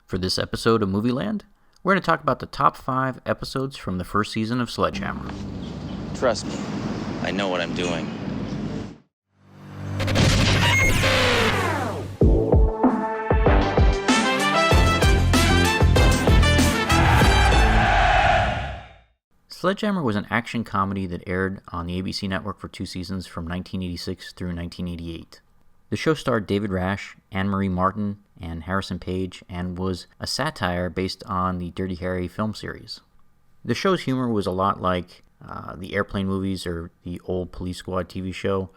For this episode of Movie Land, we're going to talk about the top 5 episodes from the first season of Sledge Hammer. Trust me, I know what I'm doing. Sledge Hammer was an action comedy that aired on the ABC network for 2 seasons from 1986 through 1988. The show starred David Rash, Anne-Marie Martin, and Harrison Page, and was a satire based on the Dirty Harry film series. The show's humor was a lot like the Airplane movies or the old Police Squad TV show,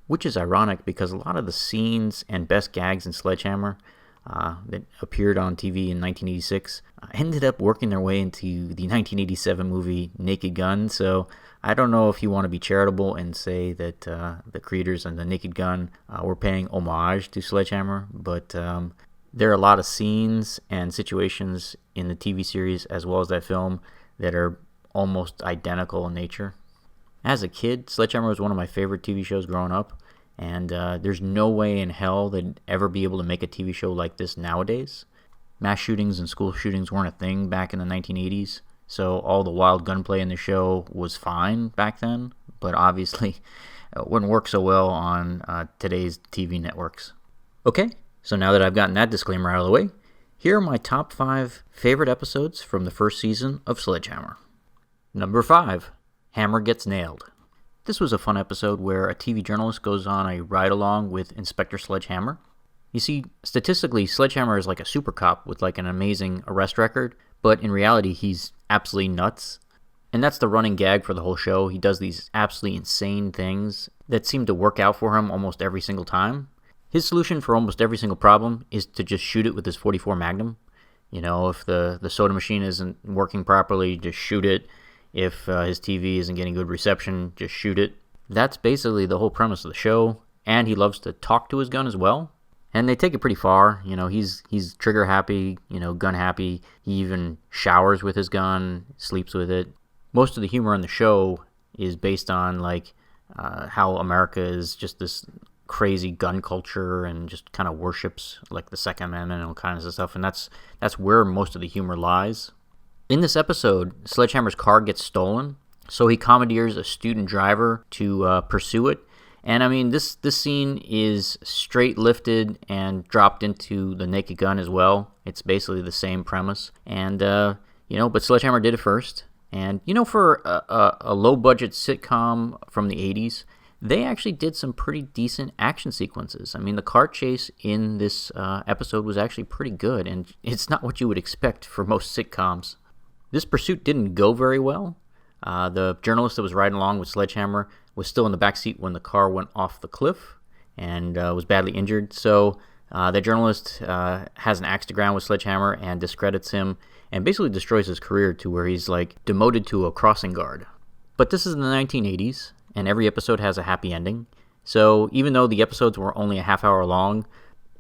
which is ironic because a lot of the scenes and best gags in Sledge Hammer that appeared on TV in 1986 ended up working their way into the 1987 movie Naked Gun. So I don't know if you want to be charitable and say that the creators of the Naked Gun were paying homage to Sledge Hammer, but there are a lot of scenes and situations in the TV series as well as that film that are almost identical in nature. As a kid, Sledge Hammer was one of my favorite TV shows growing up, and there's no way in hell they'd ever be able to make a TV show like this nowadays. Mass shootings and school shootings weren't a thing back in the 1980s, so all the wild gunplay in the show was fine back then, but obviously it wouldn't work so well on today's TV networks. Okay, so now that I've gotten that disclaimer out of the way, here are my top 5 favorite episodes from the first season of Sledge Hammer. Number 5, Hammer Gets Nailed. This was a fun episode where a TV journalist goes on a ride-along with Inspector Sledge Hammer. You see, statistically, Sledge Hammer is like a super cop with like an amazing arrest record, but in reality, he's absolutely nuts. And that's the running gag for the whole show. He does these absolutely insane things that seem to work out for him almost every single time. His solution for almost every single problem is to just shoot it with his .44 Magnum. You know, if the soda machine isn't working properly, just shoot it. If his TV isn't getting good reception, just shoot it. That's basically the whole premise of the show, and he loves to talk to his gun as well. And they take it pretty far. You know, he's trigger happy, gun happy. He even showers with his gun, sleeps with it. Most of the humor on the show is based on how America is just this crazy gun culture and just kind of worships like the Second Amendment and all kinds of stuff. And that's where most of the humor lies. In this episode, Sledgehammer's car gets stolen, so he commandeers a student driver to pursue it. And I mean, this scene is straight lifted and dropped into the Naked Gun as well. It's basically the same premise. And, but Sledgehammer did it first. And, for a low-budget sitcom from the 80s, they actually did some pretty decent action sequences. I mean, the car chase in this episode was actually pretty good, and it's not what you would expect for most sitcoms. This pursuit didn't go very well. The journalist that was riding along with Sledgehammer was still in the back seat when the car went off the cliff and was badly injured. So the journalist has an axe to ground with Sledgehammer and discredits him and basically destroys his career to where he's demoted to a crossing guard. But this is in the 1980s, and every episode has a happy ending. So even though the episodes were only a half hour long,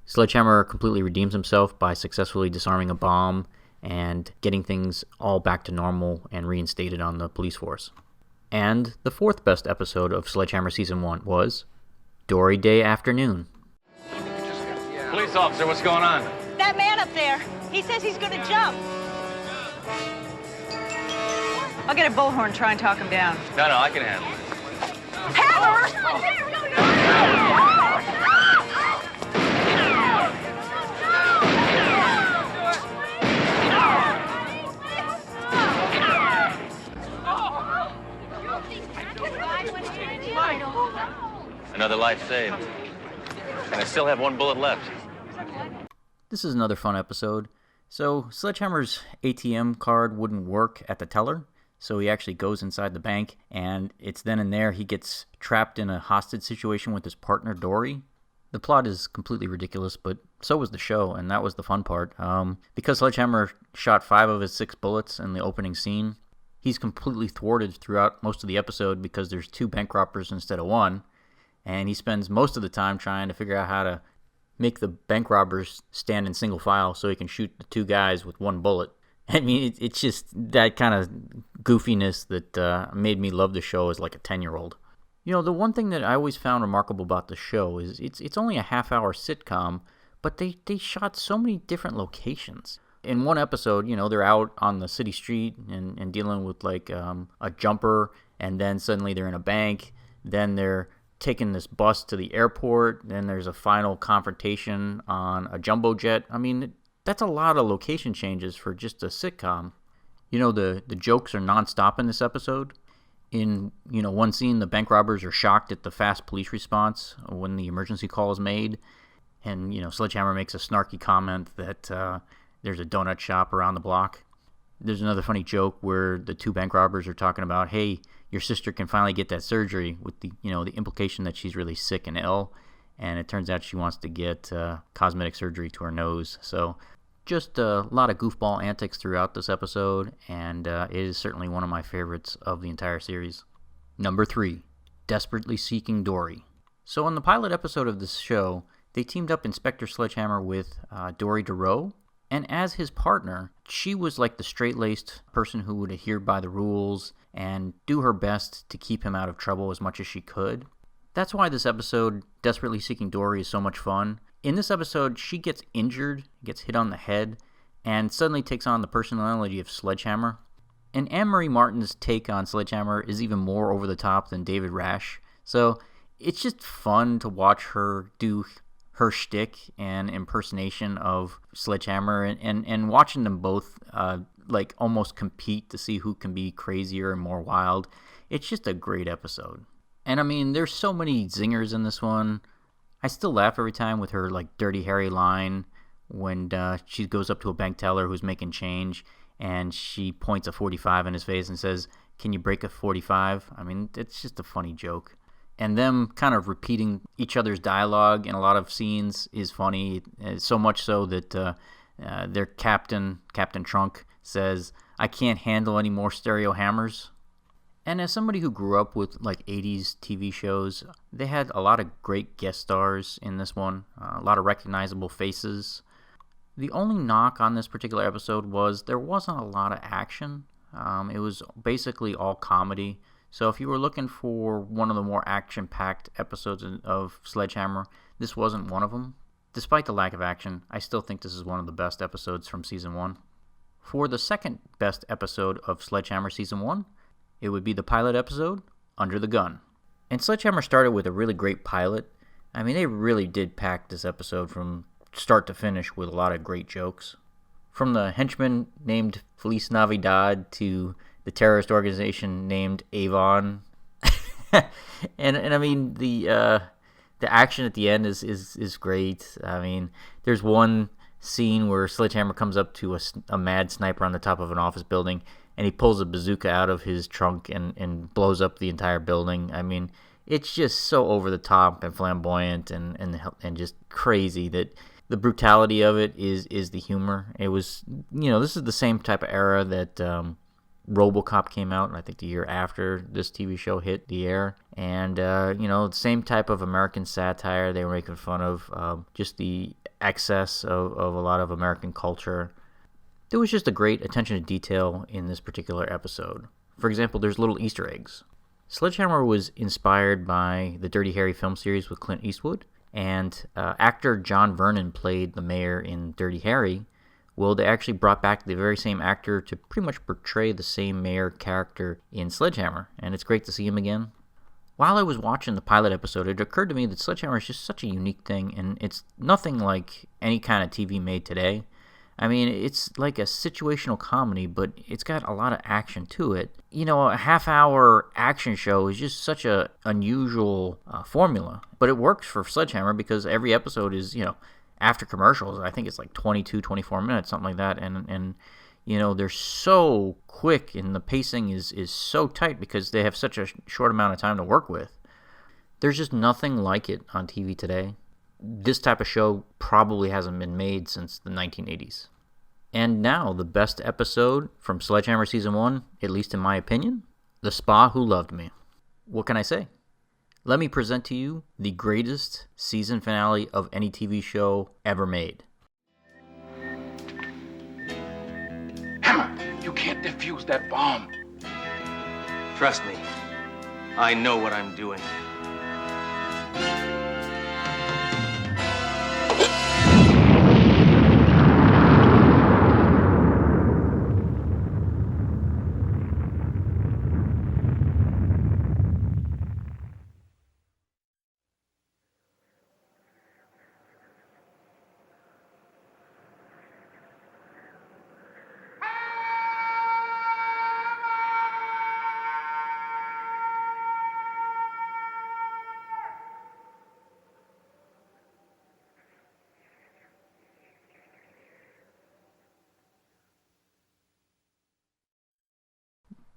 Sledgehammer completely redeems himself by successfully disarming a bomb and getting things all back to normal and reinstated on the police force. And the 4th best episode of Sledgehammer Season 1 was Dori Day Afternoon. Police officer, what's going on? That man up there, he says he's gonna jump. I'll get a bullhorn and try and talk him down. No, I can handle it. Hammer! Another life saved. And I still have 1 bullet left. This is another fun episode. So Sledgehammer's ATM card wouldn't work at the teller, so he actually goes inside the bank, and it's then and there he gets trapped in a hostage situation with his partner Dori. The plot is completely ridiculous, but so was the show, and that was the fun part. Because Sledgehammer shot 5 of his 6 bullets in the opening scene, he's completely thwarted throughout most of the episode because there's 2 bank robbers instead of 1, and he spends most of the time trying to figure out how to make the bank robbers stand in single file so he can shoot the 2 guys with 1 bullet. I mean, it's just that kind of goofiness that made me love the show as like a 10-year-old. The one thing that I always found remarkable about the show is it's only a half-hour sitcom, but they shot so many different locations. In one episode, they're out on the city street and dealing with like a jumper, and then suddenly they're in a bank. Then they're taking this bus to the airport. Then there's a final confrontation on a jumbo jet. I mean, that's a lot of location changes for just a sitcom. The jokes are nonstop in this episode. In one scene, the bank robbers are shocked at the fast police response when the emergency call is made, and Sledgehammer makes a snarky comment that there's a donut shop around the block. There's another funny joke where the two bank robbers are talking about, hey, your sister can finally get that surgery, with the the implication that she's really sick and ill, and it turns out she wants to get cosmetic surgery to her nose. So just a lot of goofball antics throughout this episode, and it is certainly one of my favorites of the entire series. Number 3, Desperately Seeking Dori. So in the pilot episode of this show, they teamed up Inspector Sledgehammer with Dori Sledge, and as his partner, she was like the straight-laced person who would adhere by the rules and do her best to keep him out of trouble as much as she could. That's why this episode, Desperately Seeking Dori, is so much fun. In this episode, she gets injured, gets hit on the head, and suddenly takes on the personality of Sledgehammer. And Anne-Marie Martin's take on Sledgehammer is even more over the top than David Rash. So it's just fun to watch her do her shtick and impersonation of Sledgehammer, and watching them both like almost compete to see who can be crazier and more wild. It's just a great episode. And I mean, there's so many zingers in this one. I still laugh every time with her like Dirty Harry line when she goes up to a bank teller who's making change, and she points a 45 in his face and says, "Can you break a 45?" I mean, it's just a funny joke. And them kind of repeating each other's dialogue in a lot of scenes is funny, so much so that their Captain Trunk, says, "I can't handle any more stereo hammers." And as somebody who grew up with like 80s TV shows, they had a lot of great guest stars in this one, a lot of recognizable faces. The only knock on this particular episode was there wasn't a lot of action. It was basically all comedy. So if you were looking for one of the more action-packed episodes of Sledgehammer, this wasn't one of them. Despite the lack of action, I still think this is one of the best episodes from Season 1. For the second best episode of Sledgehammer Season 1, it would be the pilot episode, Under the Gun. And Sledgehammer started with a really great pilot. I mean, they really did pack this episode from start to finish with a lot of great jokes. From the henchman named Feliz Navidad to the terrorist organization named Avon. and I mean, the action at the end is great. I mean, there's one scene where Sledgehammer comes up to a mad sniper on the top of an office building, and he pulls a bazooka out of his trunk and blows up the entire building. I mean, it's just so over the top and flamboyant and just crazy that the brutality of it is the humor. It was, this is the same type of era that Robocop came out, and I think the year after this TV show hit the air. And, the same type of American satire. They were making fun of just the excess of a lot of American culture. There was just a great attention to detail in this particular episode. For example, there's little Easter eggs. Sledgehammer was inspired by the Dirty Harry film series with Clint Eastwood, and actor John Vernon played the mayor in Dirty Harry. Well, they actually brought back the very same actor to pretty much portray the same mayor character in Sledgehammer, and it's great to see him again. While I was watching the pilot episode, it occurred to me that Sledgehammer is just such a unique thing, and it's nothing like any kind of TV made today. I mean, it's like a situational comedy, but it's got a lot of action to it. A half-hour action show is just such a unusual formula, but it works for Sledgehammer because every episode is, after commercials, I think it's like 22, 24 minutes, something like that, and they're so quick, and the pacing is so tight because they have such a short amount of time to work with. There's just nothing like it on TV today. This type of show probably hasn't been made since the 1980s. And now, the best episode from Sledgehammer Season 1, at least in my opinion, The Spa Who Loved Me. What can I say? Let me present to you the greatest season finale of any TV show ever made. Hammer, you can't defuse that bomb. Trust me, I know what I'm doing.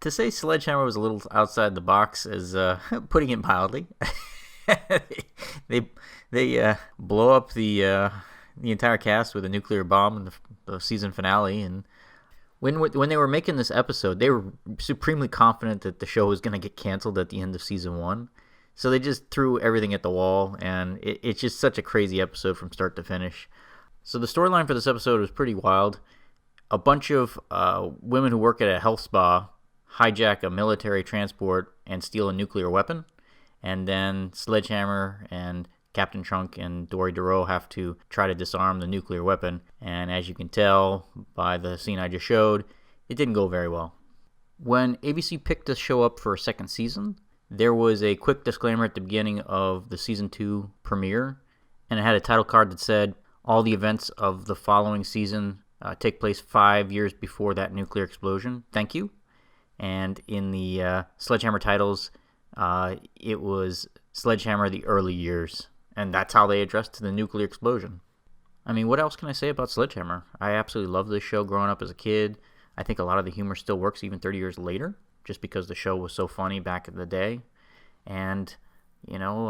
To say Sledgehammer was a little outside the box is putting it mildly. they blow up the entire cast with a nuclear bomb in the season finale, and when they were making this episode, they were supremely confident that the show was going to get canceled at the end of season 1. So they just threw everything at the wall, and it's just such a crazy episode from start to finish. So the storyline for this episode was pretty wild. A bunch of women who work at a health spa hijack a military transport and steal a nuclear weapon, and then Sledgehammer and Captain Chunk and Dori have to try to disarm the nuclear weapon, and as you can tell by the scene I just showed, it didn't go very well. When ABC picked the show up for a second season, there was a quick disclaimer at the beginning of the season 2 premiere, and it had a title card that said, all the events of the following season take place 5 years before that nuclear explosion. Thank you. And in the Sledgehammer titles, it was Sledgehammer the early years. And that's how they addressed the nuclear explosion. I mean, what else can I say about Sledgehammer? I absolutely loved this show growing up as a kid. I think a lot of the humor still works even 30 years later, just because the show was so funny back in the day. And, you know,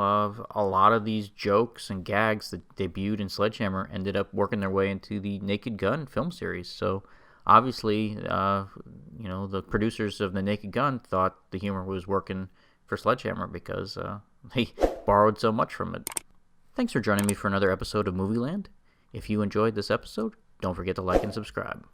a lot of these jokes and gags that debuted in Sledgehammer ended up working their way into the Naked Gun film series. So, obviously, you know, the producers of the Naked Gun thought the humor was working for Sledgehammer because they borrowed so much from it. Thanks for joining me for another episode of Movie Land. If you enjoyed this episode, don't forget to like and subscribe.